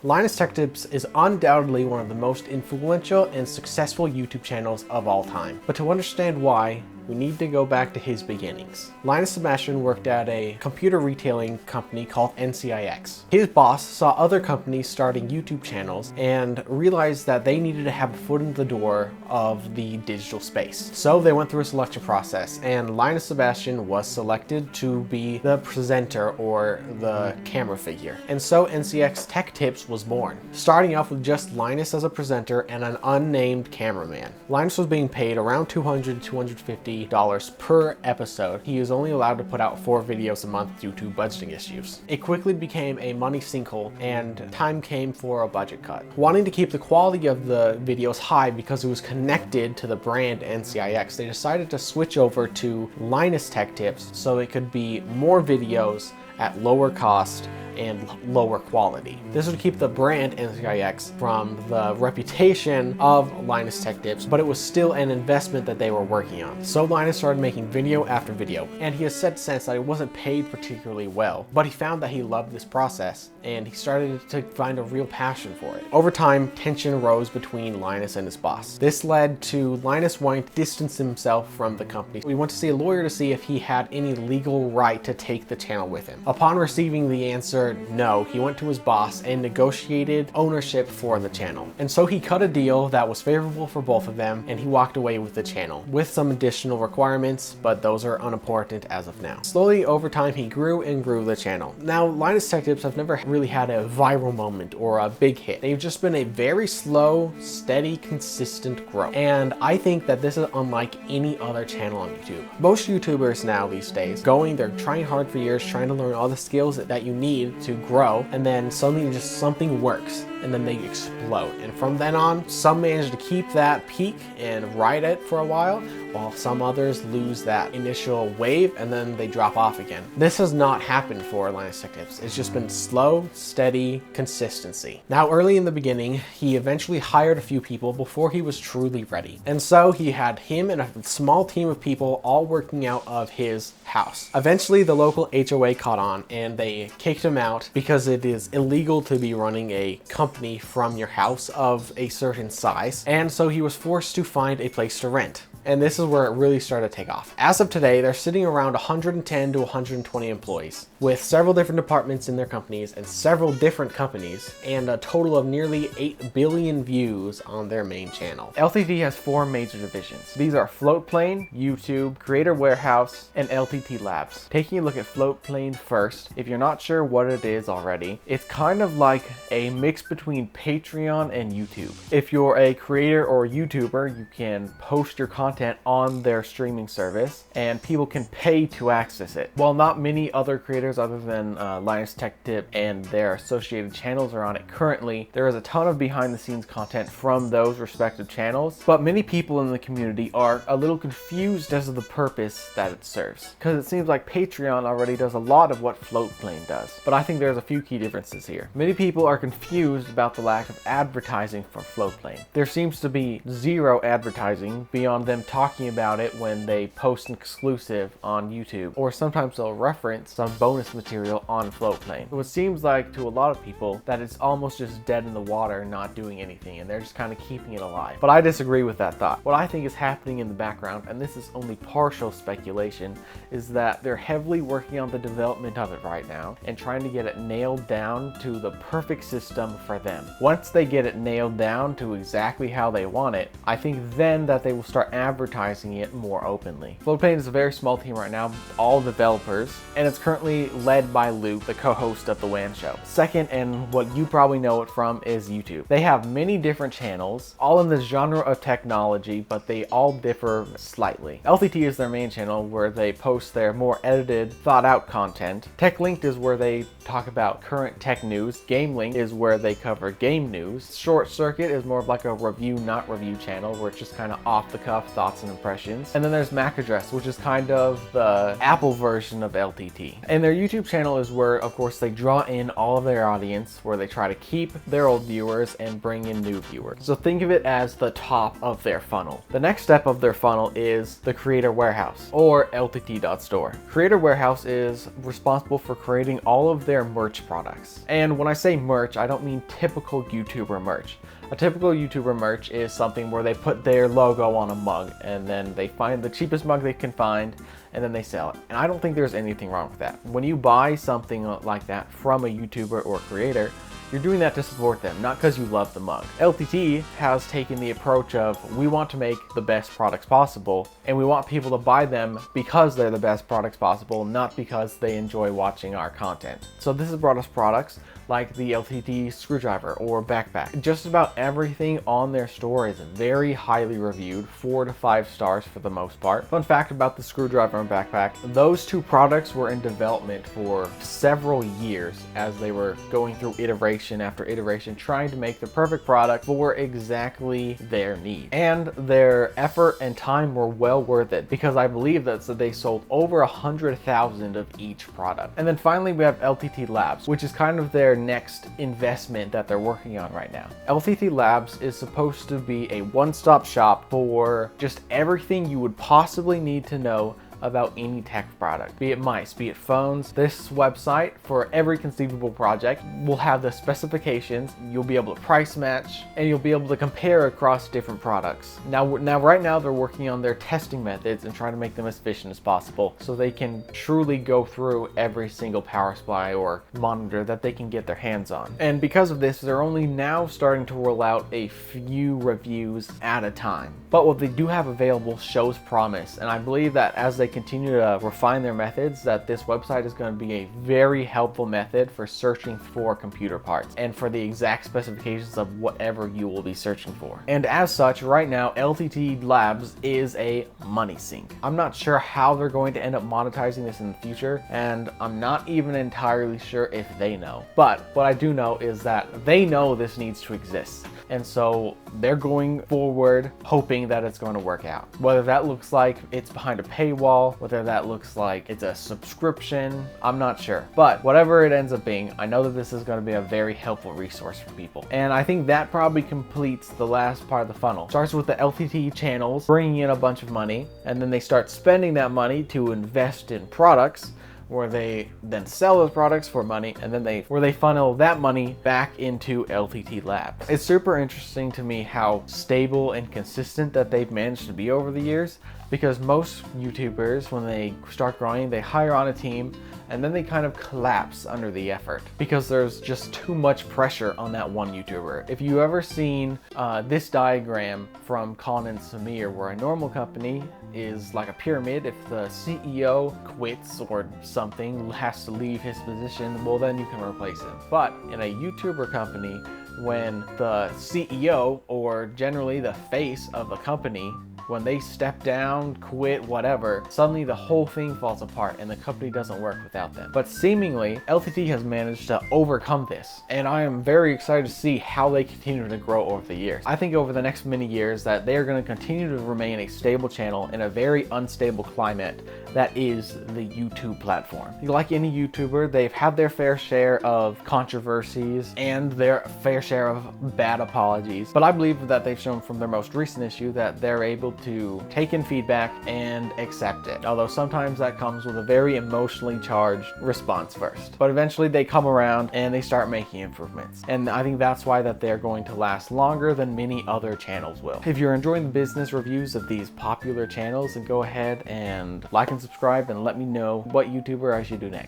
Linus Tech Tips is undoubtedly one of the most influential and successful YouTube channels of all time. But to understand why, we need to go back to his beginnings. Linus Sebastian worked at a computer retailing company called NCIX. His boss saw other companies starting YouTube channels and realized that they needed to have a foot in the door of the digital space. So they went through a selection process, and Linus Sebastian was selected to be the presenter or the camera figure. And so NCIX Tech Tips was born, starting off with just Linus as a presenter and an unnamed cameraman. Linus was being paid around $200 to $250 per episode. He was only allowed to put out 4 videos a month due to budgeting issues. It quickly became a money sinkhole, and time came for a budget cut. Wanting to keep the quality of the videos high because it was connected to the brand NCIX, they decided to switch over to Linus Tech Tips so it could be more videos at lower cost and lower quality. This would keep the brand NCIX from the reputation of Linus Tech Tips, but it was still an investment that they were working on. So Linus started making video after video, and he has said since that it wasn't paid particularly well, but he found that he loved this process and he started to find a real passion for it. Over time, tension rose between Linus and his boss. This led to Linus wanting to distance himself from the company. We went to see a lawyer to see if he had any legal right to take the channel with him. Upon receiving the answer no, he went to his boss and negotiated ownership for the channel. And so he cut a deal that was favorable for both of them, and he walked away with the channel with some additional requirements, but those are unimportant as of now. Slowly over time, he grew and grew the channel. Now, Linus Tech Tips have never really had a viral moment or a big hit. They've just been a very slow, steady, consistent growth. And I think that this is unlike any other channel on YouTube. Most YouTubers now these days, they're trying hard for years, trying to learn all the skills that you need to grow, and then suddenly just something works and then they explode. And from then on, some manage to keep that peak and ride it for a while, while some others lose that initial wave and then they drop off again. This has not happened for Linus Tech Tips. It's just been slow, steady consistency. Now, early in the beginning, he eventually hired a few people before he was truly ready. And so he had him and a small team of people all working out of his house. Eventually, the local HOA caught on and they kicked him out because it is illegal to be running a company from your house of a certain size. And so he was forced to find a place to rent. And this is where it really started to take off. As of today, they're sitting around 110 to 120 employees with several different departments in their companies and several different companies, and a total of nearly 8 billion views on their main channel. LTT has 4 major divisions. These are Floatplane, YouTube, Creator Warehouse, and LTT Labs. Taking a look at Floatplane first, if you're not sure what it is already, it's kind of like a mix between Patreon and YouTube. If you're a creator or YouTuber, you can post your content on their streaming service and people can pay to access it. While not many other creators other than Linus Tech Tip and their associated channels are on it currently, there is a ton of behind the scenes content from those respective channels, but many people in the community are a little confused as to the purpose that it serves, because it seems like Patreon already does a lot of what Floatplane does. But I think there's a few key differences here. Many people are confused about the lack of advertising for Floatplane. There seems to be zero advertising beyond them talking about it when they post an exclusive on YouTube, or sometimes they'll reference some bonus material on Floatplane. So it seems like to a lot of people that it's almost just dead in the water, not doing anything, and they're just kind of keeping it alive. But I disagree with that thought. What I think is happening in the background, and this is only partial speculation, is that they're heavily working on the development of it right now and trying to get it nailed down to the perfect system for them. Once they get it nailed down to exactly how they want it, I think then that they will start advertising it more openly. Floatplane is a very small team right now, all developers, and it's currently led by Luke, the co-host of The WAN Show. Second, and what you probably know it from, is YouTube. They have many different channels, all in the genre of technology, but they all differ slightly. LTT is their main channel where they post their more edited, thought out content. Tech Linked is where they talk about current tech news. Game Link is where they cover game news. Short Circuit is more of like a review, not review channel where it's just kind of off the cuff thoughts and impressions. And then there's MAC address, which is kind of the Apple version of LTT. And their YouTube channel is where, of course, they draw in all of their audience, where they try to keep their old viewers and bring in new viewers. So think of it as the top of their funnel. The next step of their funnel is the Creator Warehouse, or LTT.store. Creator Warehouse is responsible for creating all of their merch products. And when I say merch, I don't mean typical YouTuber merch. A typical YouTuber merch is something where they put their logo on a mug and then they find the cheapest mug they can find and then they sell it. And I don't think there's anything wrong with that. When you buy something like that from a YouTuber or creator, you're doing that to support them, not because you love the mug. LTT has taken the approach of, we want to make the best products possible, and we want people to buy them because they're the best products possible, not because they enjoy watching our content. So this has brought us products like the LTT screwdriver or backpack. Just about everything on their store is very highly reviewed, 4 to 5 stars for the most part. Fun fact about the screwdriver and backpack, those two products were in development for several years as they were going through iteration after iteration, trying to make the perfect product for exactly their need. And their effort and time were well worth it, because I believe that they sold over 100,000 of each product. And then finally we have LTT Labs, which is kind of their next investment that they're working on right now. LTT Labs is supposed to be a one-stop shop for just everything you would possibly need to know about any tech product, be it mice, be it phones. This website, for every conceivable project, will have the specifications. You'll be able to price match, and you'll be able to compare across different products. Right now they're working on their testing methods and trying to make them as efficient as possible so they can truly go through every single power supply or monitor that they can get their hands on. And because of this, they're only now starting to roll out a few reviews at a time. But what they do have available shows promise, and I believe that as they continue to refine their methods, that this website is going to be a very helpful method for searching for computer parts and for the exact specifications of whatever you will be searching for. And as such, right now LTT Labs is a money sink. I'm not sure how they're going to end up monetizing this in the future, and I'm not even entirely sure if they know. But what I do know is that they know this needs to exist, and so they're going forward hoping that it's going to work out. Whether that looks like it's behind a paywall, whether that looks like it's a subscription, I'm not sure. But whatever it ends up being, I know that this is going to be a very helpful resource for people. And I think that probably completes the last part of the funnel. Starts with the LTT channels bringing in a bunch of money, and then they start spending that money to invest in products, where they then sell those products for money, and then they funnel that money back into LTT Labs. It's super interesting to me how stable and consistent that they've managed to be over the years, because most YouTubers, when they start growing, they hire on a team and then they kind of collapse under the effort because there's just too much pressure on that one YouTuber. If you ever seen this diagram from Colin and Samir, where a normal company is like a pyramid, if the CEO quits or something, has to leave his position, well then you can replace him. But in a YouTuber company, when the CEO, or generally the face of the company, when they step down, quit, whatever, suddenly the whole thing falls apart and the company doesn't work without them. But seemingly, LTT has managed to overcome this, and I am very excited to see how they continue to grow over the years. I think over the next many years that they are going to continue to remain a stable channel in a very unstable climate that is the YouTube platform. Like any YouTuber, they've had their fair share of controversies and their fair share of bad apologies, but I believe that they've shown from their most recent issue that they're able to take in feedback and accept it. Although sometimes that comes with a very emotionally charged response first. But eventually they come around and they start making improvements. And I think that's why that they're going to last longer than many other channels will. If you're enjoying the business reviews of these popular channels, then go ahead and like and subscribe and let me know what YouTuber I should do next.